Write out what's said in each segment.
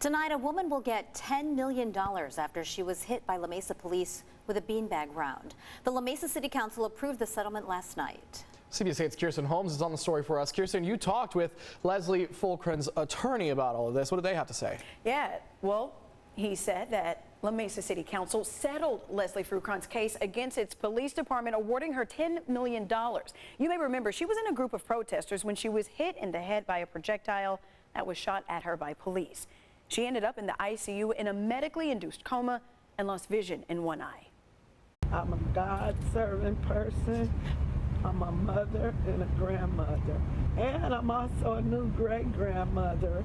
Tonight, a woman will get $10 million after she was hit by La Mesa Police with a beanbag round. The La Mesa City Council approved the settlement last night. CBS 8's Kirsten Holmes is on the story for us. Kirsten, you talked with Leslie Furcron's attorney about all of this. What did they have to say? Yeah, well, he said that La Mesa City Council settled Leslie Furcron's case against its police department, awarding her $10 million. You may remember she was in a group of protesters when she was hit in the head by a projectile that was shot at her by police. She ended up in the ICU in a medically induced coma and lost vision in one eye. I'm a God-serving person. I'm a mother and a grandmother, and I'm also a new great-grandmother.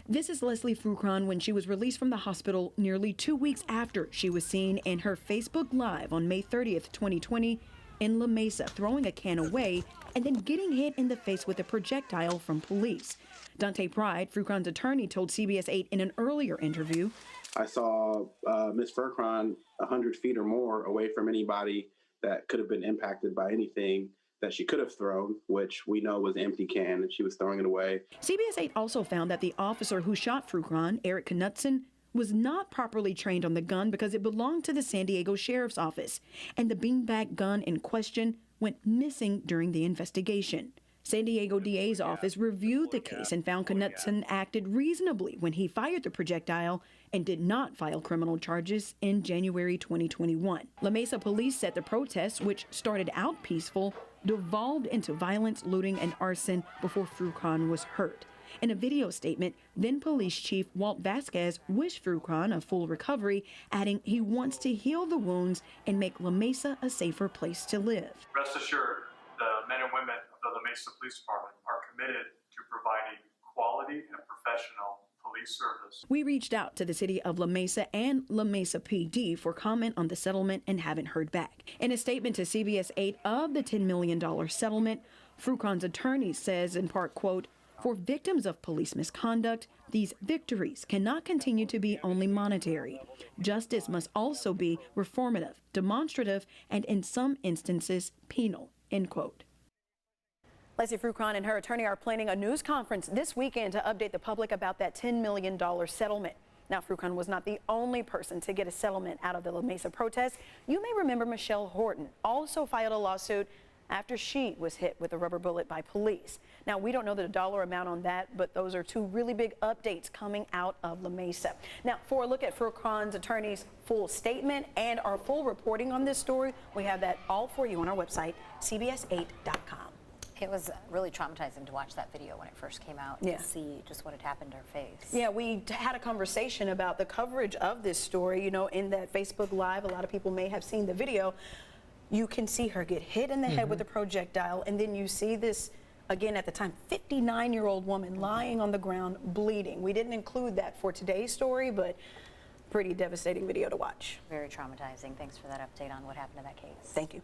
This is Leslie Furcron when she was released from the hospital nearly 2 weeks after she was seen in her Facebook Live on May 30th, 2020 in La Mesa, throwing a can away and then getting hit in the face with a projectile from police. Dante Pride, Furcron's attorney, told CBS 8 in an earlier interview, I saw Ms. Furcron 100 feet or more away from anybody that could have been impacted by anything that she could have thrown, which we know was an empty can, and she was throwing it away. CBS 8 also found that the officer who shot Furcron, Eric Knutson, was not properly trained on the gun because it belonged to the San Diego Sheriff's Office, and the beanbag gun in question went missing during the investigation. San Diego DA's office reviewed the case and found Knutson acted reasonably when he fired the projectile and did not file criminal charges in January 2021. La Mesa Police said the protests, which started out peaceful, devolved into violence, looting, and arson before Furcron was hurt. In a video statement, then Police Chief Walt Vasquez wished Furcron a full recovery, adding he wants to heal the wounds and make La Mesa a safer place to live. Rest assured, the men and women of the La Mesa Police Department are committed to providing quality and professional police service. We reached out to the city of La Mesa and La Mesa PD for comment on the settlement and haven't heard back. In a statement to CBS 8 of the $10 million settlement, Furcron's attorney says in part, quote, "For victims of police misconduct, these victories cannot continue to be only monetary. Justice must also be reformative, demonstrative, and in some instances penal," end quote. Leslie Furcron and her attorney are planning a news conference this weekend to update the public about that $10 million settlement. Now, Furcron was not the only person to get a settlement out of the La Mesa protest. You may remember Michelle Horton also filed a lawsuit after she was hit with a rubber bullet by police. Now, we don't know the dollar amount on that, but those are two really big updates coming out of La Mesa. Now, for a look at Furcron's attorney's full statement and our full reporting on this story, we have that all for you on our website, cbs8.com. It was really traumatizing to watch that video when it first came out and see just what had happened to her face. Yeah, we had a conversation about the coverage of this story. You know, in that Facebook Live, a lot of people may have seen the video. You can see her get hit in the head with a projectile, and then you see this, again at the time, 59-year-old woman lying on the ground bleeding. We didn't include that for today's story, but pretty devastating video to watch. Very traumatizing. Thanks for that update on what happened to that case. Thank you.